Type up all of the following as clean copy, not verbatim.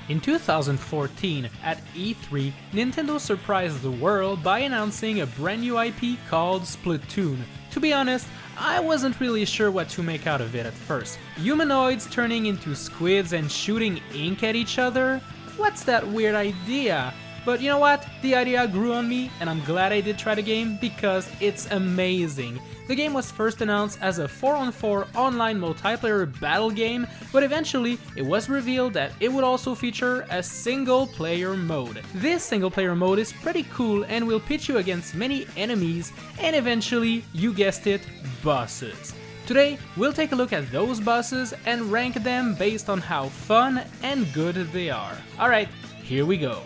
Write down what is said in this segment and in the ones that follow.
In 2014, at E3, Nintendo surprised the world by announcing a brand new IP called Splatoon. To be honest, I wasn't really sure what to make out of it at first. Humanoids turning into squids and shooting ink at each other? What's that weird idea? But you know what? The idea grew on me, and I'm glad I did try the game because it's amazing. The game was first announced as a 4-on-4 online multiplayer battle game, but eventually it was revealed that it would also feature a single player mode. This single player mode is pretty cool and will pit you against many enemies and eventually, you guessed it, bosses. Today, we'll take a look at those bosses and rank them based on how fun and good they are. Alright, here we go.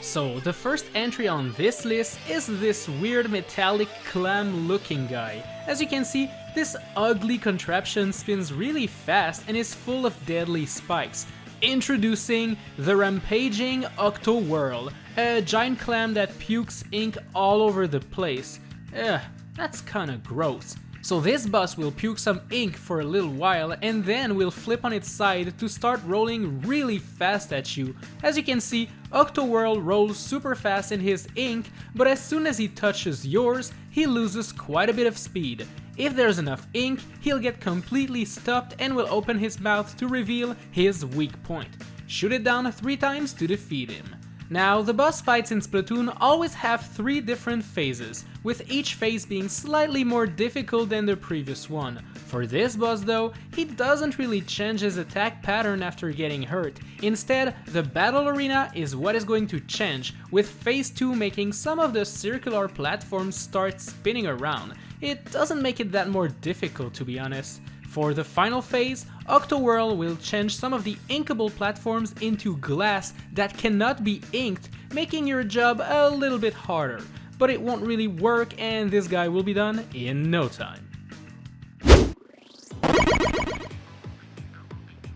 So, the first entry on this list is this weird metallic clam looking guy. As you can see, this ugly contraption spins really fast and is full of deadly spikes. Introducing the rampaging Octoworld, a giant clam that pukes ink all over the place. Ugh, that's kinda gross. So this boss will puke some ink for a little while and then will flip on its side to start rolling really fast at you. As you can see, Octoworld rolls super fast in his ink, but as soon as he touches yours, he loses quite a bit of speed. If there's enough ink, he'll get completely stopped and will open his mouth to reveal his weak point. Shoot it down 3 times to defeat him. Now, the boss fights in Splatoon always have 3 different phases, with each phase being slightly more difficult than the previous one. For this boss though, he doesn't really change his attack pattern after getting hurt. Instead, the battle arena is what is going to change, with phase 2 making some of the circular platforms start spinning around. It doesn't make it that more difficult, to be honest. For the final phase, Octoworld will change some of the inkable platforms into glass that cannot be inked, making your job a little bit harder. But it won't really work and this guy will be done in no time.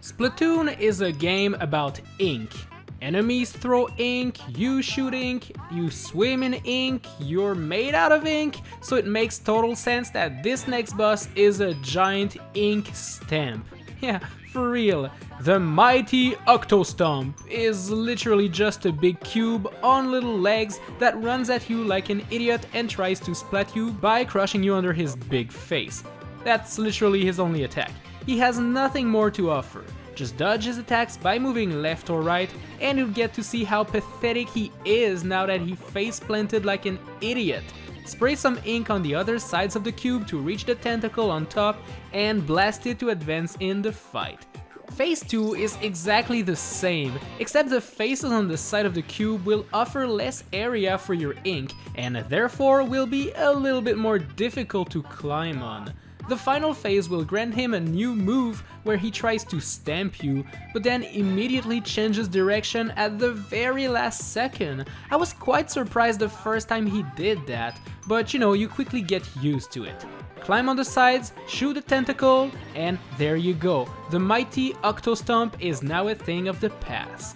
Splatoon is a game about ink. Enemies throw ink, you shoot ink, you swim in ink, you're made out of ink, so it makes total sense that this next boss is a giant ink stamp. Yeah, for real. The mighty Octo Stomp is literally just a big cube on little legs that runs at you like an idiot and tries to splat you by crushing you under his big face. That's literally his only attack. He has nothing more to offer. Just dodge his attacks by moving left or right, and you'll get to see how pathetic he is now that he face planted like an idiot. Spray some ink on the other sides of the cube to reach the tentacle on top and blast it to advance in the fight. Phase 2 is exactly the same, except the faces on the side of the cube will offer less area for your ink, and therefore will be a little bit more difficult to climb on. The final phase will grant him a new move where he tries to stamp you, but then immediately changes direction at the very last second. I was quite surprised the first time he did that, but you know, you quickly get used to it. Climb on the sides, shoot the tentacle, and there you go. The mighty Octo Stomp is now a thing of the past.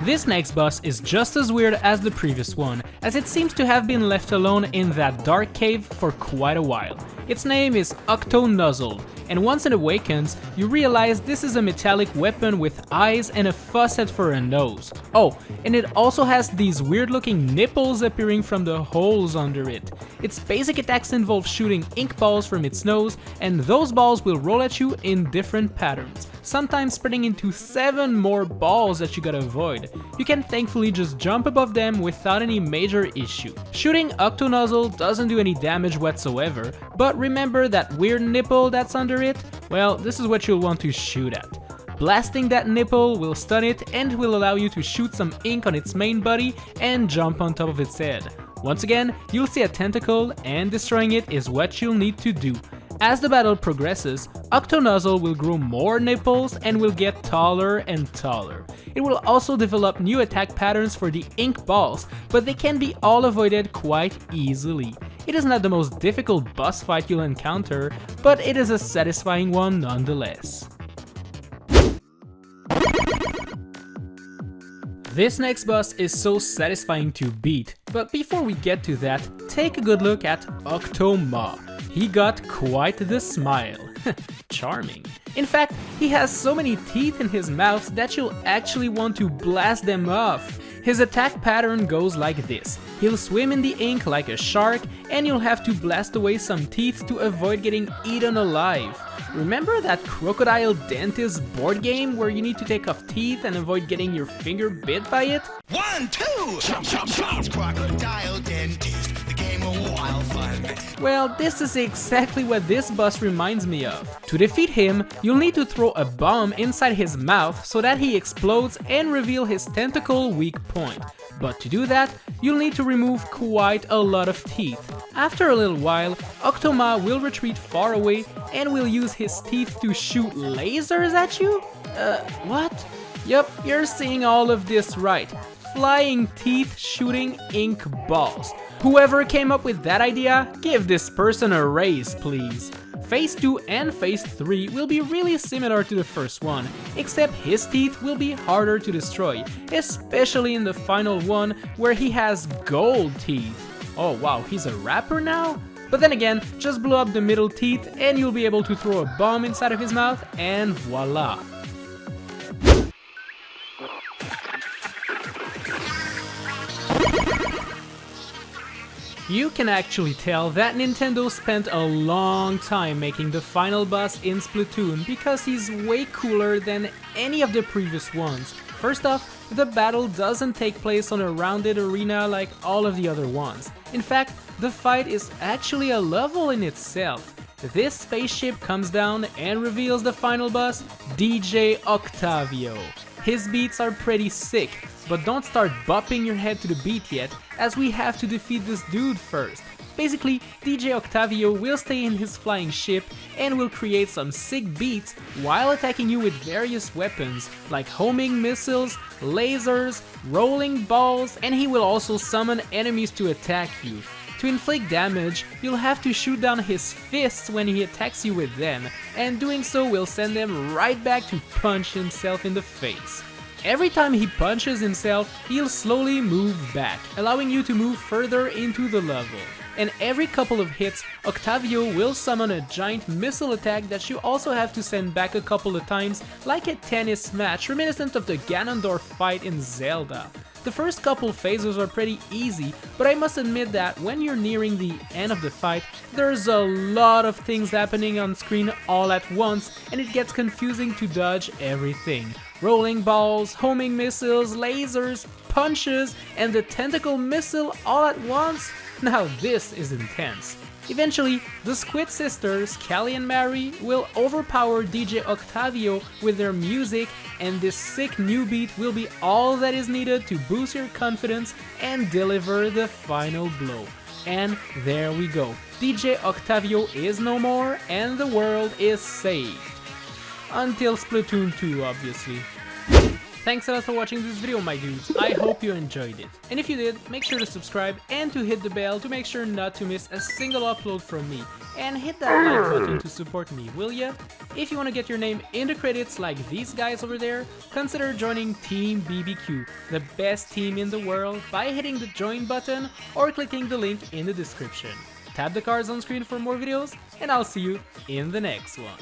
This next boss is just as weird as the previous one, as it seems to have been left alone in that dark cave for quite a while. Its name is Octo Nuzzle, and once it awakens, you realize this is a metallic weapon with eyes and a faucet for a nose. Oh, and it also has these weird looking nipples appearing from the holes under it. Its basic attacks involve shooting ink balls from its nose, and those balls will roll at you in different patterns, sometimes spreading into 7 more balls that you gotta avoid. You can thankfully just jump above them without any major issue. Shooting Octo Nuzzle doesn't do any damage whatsoever, but remember that weird nipple that's under it? Well, this is what you'll want to shoot at. Blasting that nipple will stun it and will allow you to shoot some ink on its main body and jump on top of its head. Once again, you'll see a tentacle and destroying it is what you'll need to do. As the battle progresses, Octo Nuzzle will grow more nipples and will get taller and taller. It will also develop new attack patterns for the ink balls, but they can be all avoided quite easily. It is not the most difficult boss fight you'll encounter, but it is a satisfying one nonetheless. This next boss is so satisfying to beat. But before we get to that, take a good look at Octomom. He got quite the smile. Charming. In fact, he has so many teeth in his mouth that you'll actually want to blast them off. His attack pattern goes like this. He'll swim in the ink like a shark, and you'll have to blast away some teeth to avoid getting eaten alive. Remember that Crocodile Dentist board game where you need to take off teeth and avoid getting your finger bit by it? 1, 2, chomp, chomp, chomp, Crocodile Dentist, the game of wild fun. Well, this is exactly what this boss reminds me of. To defeat him, you'll need to throw a bomb inside his mouth so that he explodes and reveal his tentacle weak point. But to do that, you'll need to remove quite a lot of teeth. After a little while, Octomom will retreat far away and will use his teeth to shoot lasers at you? What? Yup, you're seeing all of this right. Flying teeth shooting ink balls. Whoever came up with that idea, give this person a raise, please. Phase 2 and Phase 3 will be really similar to the first one, except his teeth will be harder to destroy, especially in the final one where he has gold teeth. Oh wow, he's a rapper now? But then again, just blow up the middle teeth and you'll be able to throw a bomb inside of his mouth and voila. You can actually tell that Nintendo spent a long time making the final boss in Splatoon because he's way cooler than any of the previous ones. First off, the battle doesn't take place on a rounded arena like all of the other ones. In fact, the fight is actually a level in itself. This spaceship comes down and reveals the final boss, DJ Octavio. His beats are pretty sick, but don't start bopping your head to the beat yet, as we have to defeat this dude first. Basically, DJ Octavio will stay in his flying ship and will create some sick beats while attacking you with various weapons like homing missiles, lasers, rolling balls, and he will also summon enemies to attack you. To inflict damage, you'll have to shoot down his fists when he attacks you with them, and doing so will send them right back to punch himself in the face. Every time he punches himself, he'll slowly move back, allowing you to move further into the level. And every couple of hits, Octavio will summon a giant missile attack that you also have to send back a couple of times, like a tennis match reminiscent of the Ganondorf fight in Zelda. The first couple phases are pretty easy, but I must admit that when you're nearing the end of the fight, there's a lot of things happening on screen all at once, and it gets confusing to dodge everything. Rolling balls, homing missiles, lasers, punches, and the tentacle missile all at once? Now this is intense. Eventually, the Squid Sisters, Callie and Mary, will overpower DJ Octavio with their music, and this sick new beat will be all that is needed to boost your confidence and deliver the final blow. And there we go. DJ Octavio is no more, and the world is saved. Until Splatoon 2, obviously. Thanks a lot for watching this video, my dudes. I hope you enjoyed it. And if you did, make sure to subscribe and to hit the bell to make sure not to miss a single upload from me. And hit that like button to support me, will ya? If you want to get your name in the credits like these guys over there, consider joining Team BBQ, the best team in the world, by hitting the join button or clicking the link in the description. Tap the cards on screen for more videos, and I'll see you in the next one.